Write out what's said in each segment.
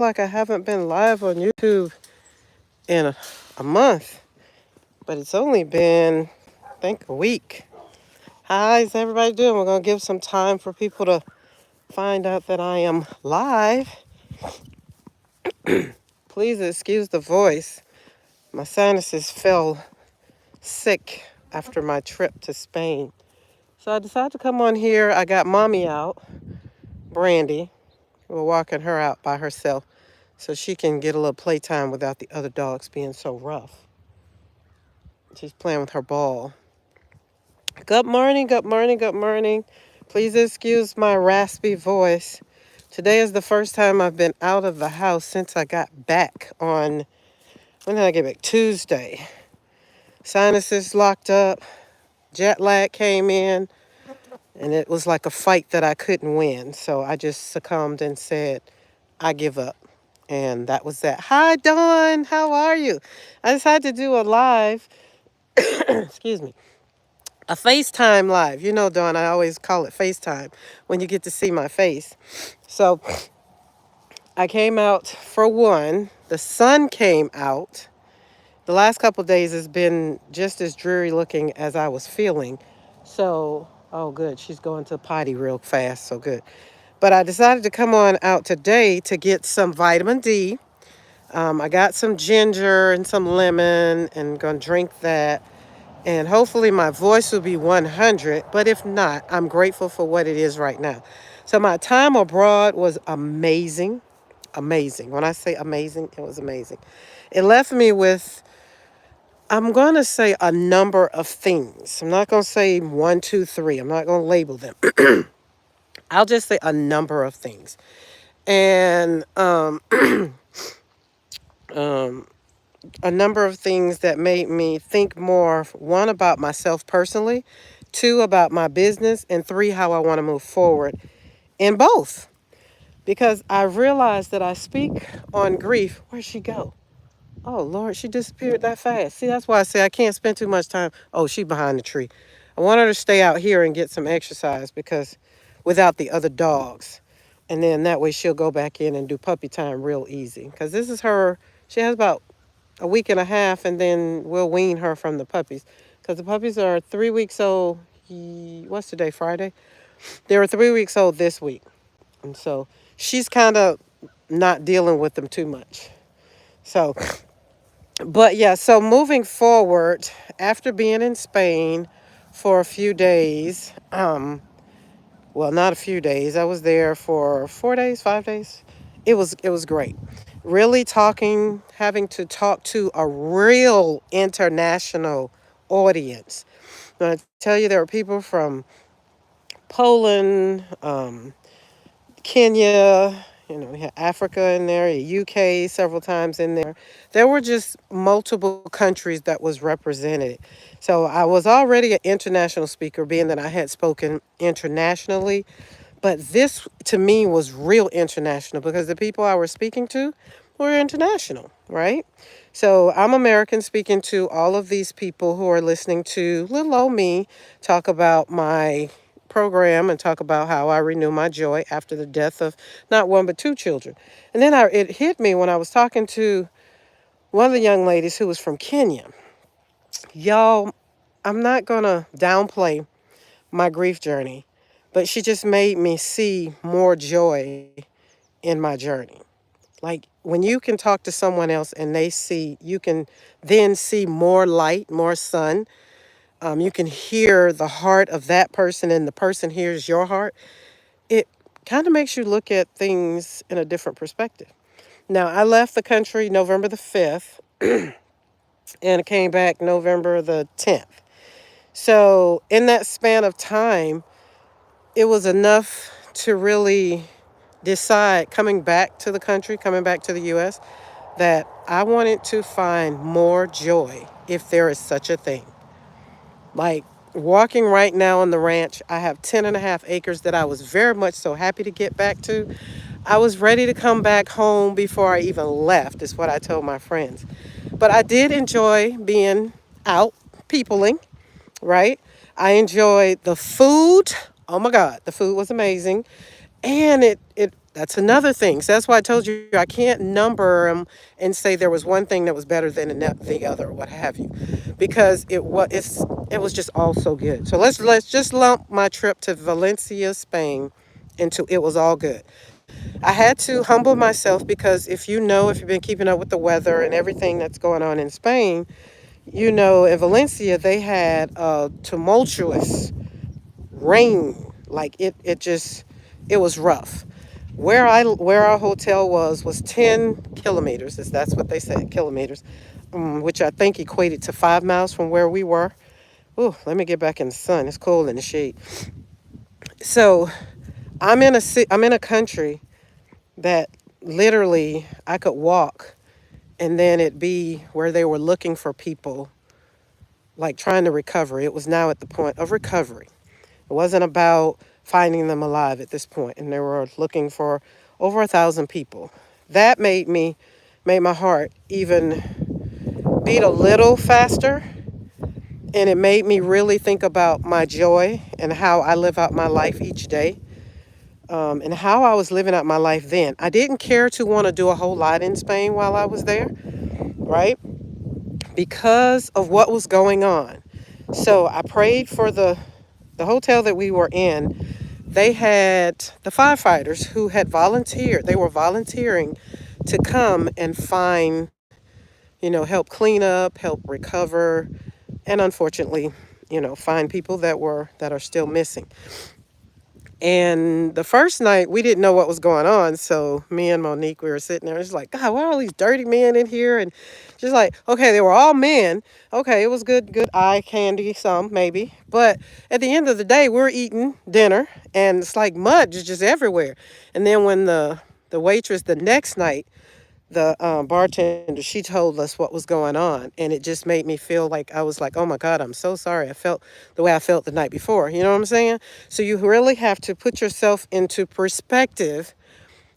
like I haven't been live on YouTube in a month, but it's only been, I think, a week. How's everybody doing? We're going to give some time for people to find out that I am live. Please excuse the voice. My sinuses fell sick after my trip to Spain. So I decided to come on here. I got mommy out, Brandy. We're walking her out by herself so she can get a little playtime without the other dogs being so rough. She's playing with her ball. Good morning, good morning, good morning. Please excuse my raspy voice. Today is the first time I've been out of the house since I got back on, when did I get back? Tuesday. Sinuses locked up, jet lag came in, and it was like a fight that I couldn't win. So I just succumbed and said, I give up. And that was that. Hi, Dawn. How are you? I decided to do a live, excuse me, a FaceTime live. You know, Dawn, I always call it FaceTime when you get to see my face. So I came out for one. The sun came out. The last couple of days has been just as dreary looking as I was feeling. So, oh, good. She's going to the potty real fast. So good. But I decided to come on out today to get some vitamin D. I got some ginger and some lemon and going to drink that. And hopefully my voice will be 100. But if not, I'm grateful for what it is right now. So my time abroad was amazing. Amazing. When I say amazing, it was amazing. It left me with, I'm going to say a number of things. I'm not going to say one, two, three. I'm not going to label them. I'll just say a number of things. And a number of things that made me think more, one, about myself personally, two, about my business, and three, how I want to move forward in both. Because I realized that I speak on grief. Where'd she go? Oh, Lord, she disappeared that fast. See, that's why I say I can't spend too much time. Oh, she behind the tree. I want her to stay out here and get some exercise because without the other dogs. And then that way she'll go back in and do puppy time real easy. Because this is her, she has about a week and a half, and then we'll wean her from the puppies. Because the puppies are 3 weeks old. What's today, Friday? They were 3 weeks old this week. And so she's kind of not dealing with them too much. So, but yeah, so moving forward, after being in Spain for a few days, well, not a few days. I was there for 4 days, 5 days. It was great. Really talking, having to talk to a real international audience. When I tell you there were people from Poland, Kenya, we had Africa in there, UK several times in there. There were just multiple countries that was represented. So I was already an international speaker, being that I had spoken internationally. But this, to me, was real international because the people I was speaking to were international, right? So I'm American speaking to all of these people who are listening to little old me talk about my program and talk about how I renew my joy after the death of not one but two children. And then it hit me when I was talking to one of the young ladies who was from Kenya. Y'all, I'm not going to downplay my grief journey, but she just made me see more joy in my journey. Like when you can talk to someone else and you can then see more light, more sun. You can hear the heart of that person and the person hears your heart. It kind of makes you look at things in a different perspective. Now, I left the country November the 5th and came back November the 10th. So in that span of time, it was enough to really decide coming back to the country, coming back to the US, that I wanted to find more joy if there is such a thing. Like walking right now on the ranch, I have 10 and a half acres that I was very much so happy to get back to. I was ready to come back home before I even left, is what I told my friends. But I did enjoy being out, peopling, right? I enjoyed the food. Oh my God, the food was amazing. And it That's another thing. So that's why I told you I can't number them and say there was one thing that was better than the other, or what have you, because it was just all so good. So let's just lump my trip to Valencia, Spain, into it was all good. I had to humble myself because if you've been keeping up with the weather and everything that's going on in Spain, in Valencia they had a tumultuous rain. Like it was rough. Where our hotel was 10 kilometers. That's what they said, kilometers, which I think equated to 5 miles from where we were. Ooh, let me get back in the sun. It's cold in the shade. So I'm in a country that literally I could walk and then it be where they were looking for people, like trying to recover. It was now at the point of recovery. It wasn't about finding them alive at this point, and they were looking for over 1,000 people. That made my heart even beat a little faster, and it made me really think about my joy and how I live out my life each day, and how I was living out my life then. I didn't care to want to do a whole lot in Spain while I was there, right? Because of what was going on. So I prayed for the hotel that we were in. They had the firefighters who had volunteered. They were volunteering to come and help clean up, help recover, and unfortunately, find people that are still missing. And the first night, we didn't know what was going on. So me and Monique, we were sitting there. It's like, God, why are all these dirty men in here? And just like, okay, they were all men. Okay, it was good eye candy, some maybe. But at the end of the day, we're eating dinner, and it's like mud is just everywhere. And then when the waitress the next night, the bartender, she told us what was going on, and it just made me feel like I was like, oh my God, I'm so sorry. I felt the way I felt the night before. You know what I'm saying? So you really have to put yourself into perspective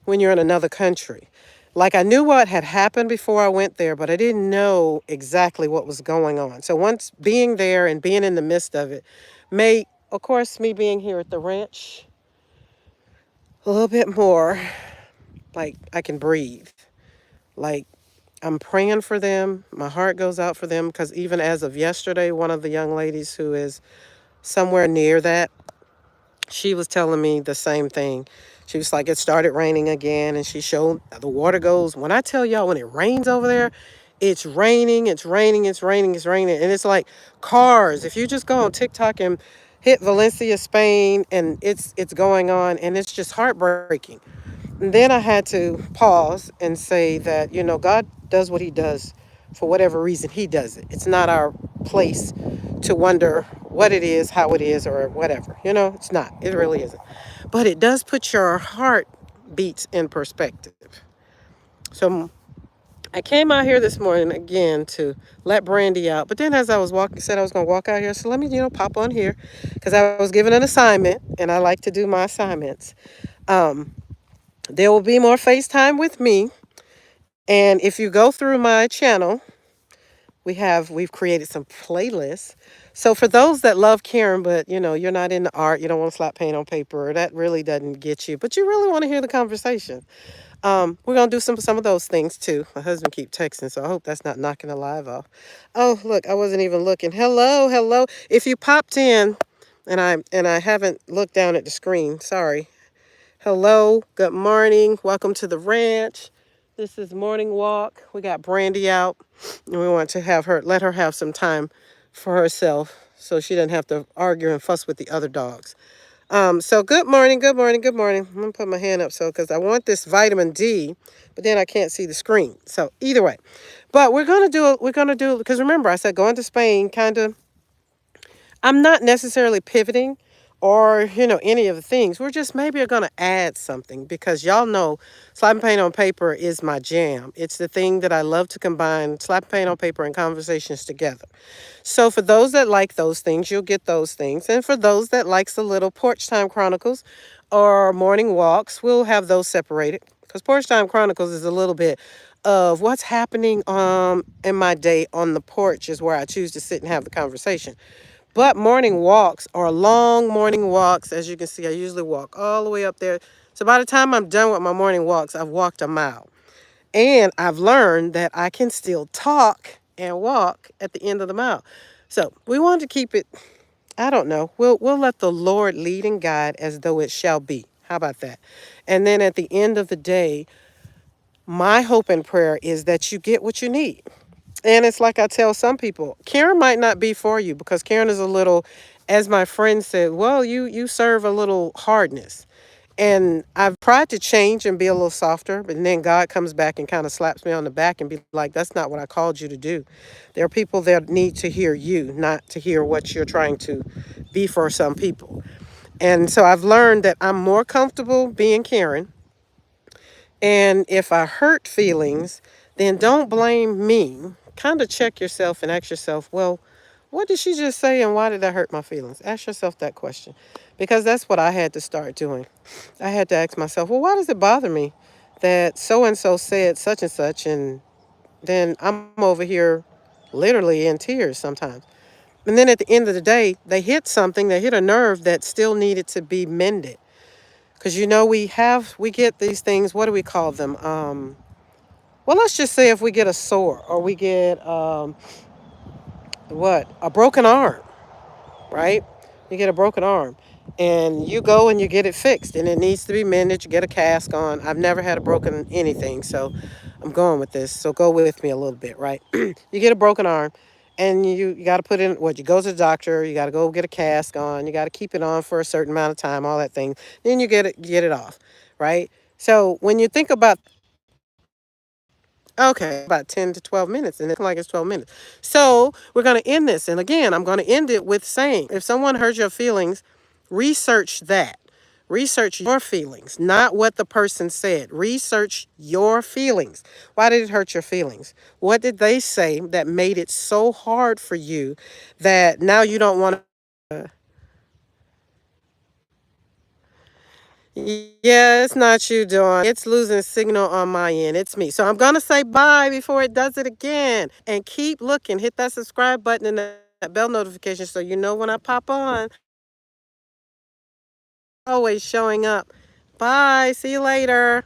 when you're in another country. Like, I knew what had happened before I went there, but I didn't know exactly what was going on. So once being there and being in the midst of it made, of course, me being here at the ranch a little bit more like I can breathe. Like, I'm praying for them. My heart goes out for them because even as of yesterday, one of the young ladies who is somewhere near that, she was telling me the same thing. She was like, it started raining again, and she showed the water goes. When I tell y'all, when it rains over there, it's raining, it's raining, it's raining, it's raining. And it's like cars. If you just go on TikTok and hit Valencia, Spain, and it's going on, and it's just heartbreaking. And then I had to pause and say that, God does what he does for whatever reason he does it. It's not our place to wonder what it is, how it is, or whatever. It's not. It really isn't. But it does put your heart beats in perspective. So I came out here this morning again to let Brandy out. But then as I was walking, said I was going to walk out here. So let me, pop on here because I was given an assignment and I like to do my assignments. Um, there will be more FaceTime with me. And if you go through my channel, we've created some playlists. So for those that love Karen, but you're not into art, you don't want to slap paint on paper, that really doesn't get you, but you really want to hear the conversation. We're gonna do some of those things too. My husband keep texting, so I hope that's not knocking the live off. Oh, look, I wasn't even looking. Hello, hello. If you popped in and I haven't looked down at the screen, sorry. Hello, good morning. Welcome to the ranch. This is morning walk. We got Brandy out, and we want to let her have some time for herself so she doesn't have to argue and fuss with the other dogs. So good morning, good morning, good morning. I'm gonna put my hand up because I want this vitamin D, but then I can't see the screen. So either way, but we're gonna do because remember I said going to Spain kind of. I'm not necessarily pivoting or, any of the things. We're just maybe going to add something because y'all know slap and paint on paper is my jam. It's the thing that I love to combine slap and paint on paper and conversations together. So for those that like those things, you'll get those things. And for those that likes the little Porch Time Chronicles or morning walks, we'll have those separated because Porch Time Chronicles is a little bit of what's happening in my day on the porch is where I choose to sit and have the conversation. But morning walks are long morning walks. As you can see, I usually walk all the way up there So by the time I'm done with my morning walks, I've walked a mile. And I've learned that I can still talk and walk at the end of the mile. So we want to keep it, I don't know. We'll let the Lord lead and guide as though it shall be. How about that? And then at the end of the day, my hope and prayer is that you get what you need. And it's like I tell some people, Karen might not be for you because Karen is a little, as my friend said, well, you serve a little hardness. And I've tried to change and be a little softer, but then God comes back and kind of slaps me on the back and be like, that's not what I called you to do. There are people that need to hear you, not to hear what you're trying to be for some people. And so I've learned that I'm more comfortable being Karen. And if I hurt feelings, then don't blame me. Kind of check yourself and ask yourself, well, what did she just say and why did that hurt my feelings? Ask yourself that question because that's what I had to start doing. I had to ask myself, well, why does it bother me that so and so said such and such? And then I'm over here literally in tears sometimes. And then at the end of the day, they hit something, they hit a nerve that still needed to be mended. Because we get these things, what do we call them? Well, let's just say if we get a sore or we get a broken arm, right? You get a broken arm and you go and you get it fixed and it needs to be mended. You get a cast on. I've never had a broken anything, so I'm going with this. So go with me a little bit, right? You get a broken arm and you got to put in what you go to the doctor, you got to go get a cast on, you got to keep it on for a certain amount of time, all that thing. Then you get it off, right? So when you think about okay, about 10 to 12 minutes, and it's like it's 12 minutes. So we're going to end this. And again, I'm going to end it with saying if someone hurt your feelings, research that. Research your feelings, not what the person said. Research your feelings. Why did it hurt your feelings? What did they say that made it so hard for you that now you don't want to? Yeah, it's not you, Dawn. It's losing signal on my end. It's me. So I'm going to say bye before it does it again. And keep looking. Hit that subscribe button and that bell notification so you know when I pop on. Always showing up. Bye. See you later.